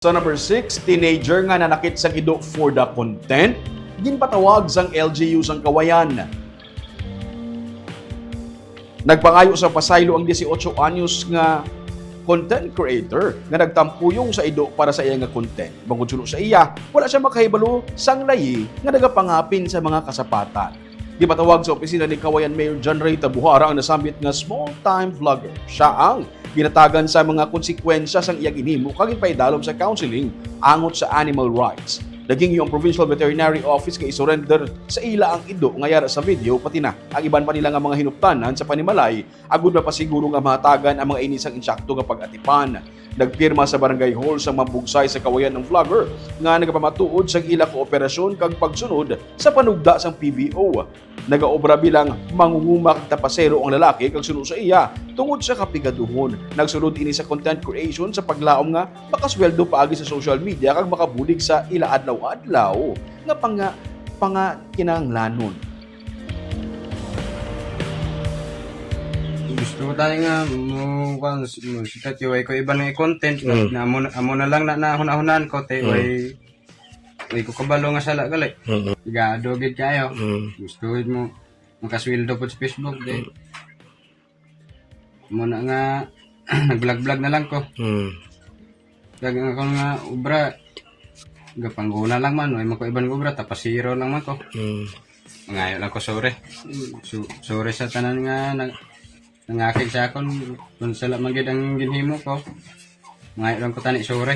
Sa number 6, teenager nga nanakit sang ido for the content, ginpatawag sang LGU sang Kawayan. Nagpangayo sa pasaylo ang 18 anyos nga content creator nga nagtampuyong sa ido para sa iya nga content. Bangod suno sa iya, wala siya makahibalo sang layi nga nagapangapin sa mga kasapatan. Gipatawag sa opisina ni Kawayan Mayor John Ray Tabuhara ang nasambit nga small-time vlogger. Siya ang ginatagan sa mga konsekwensya sang iyang inhimo kag ipaidalom sa counseling angot sa animal rights. Naging yung Provincial Veterinary Office kay isurrender sa ila ang ido ngayara sa video pati na ang iban pa nila nga mga hinuptanan sa panimalay agud na pasiguro nga mahatagan ang mga inisang insakto nga pag-atipan. Nagpirma sa barangay hall sa mabugsay sa Kawayan ng vlogger nga nagapamatuod sa ila kooperasyon kag pagsunod sa panugda sang PVO. Nagaobra bilang mangungumak tapasero ang lalaki kag sunod sa iya tungod sa kapigaduhon. Nagsunod ini sa content creation sa paglaom nga makasweldo paagi sa social media kag makabulig sa ila adlaw-adlaw nga panga kinahanglanon. Gusto ko tayo nga mo sikat yung ko iba nga content na amo na lang na hunahunaan ko te way ko kabalo nga sala gali. Igado gid kayo. Gusto mo makasweldo po sa Facebook de. Mo na nga nag-vlog na lang ko. Dagang ako nga ubra gapangguna lang man way mako iban ubra tapos zero lang man ko. Ngayon lang ko sorry. Sorry sa tanan nga nangakig sa akon kung sala magid ang ginhimo ko. Ngayon lang ko tani sorry.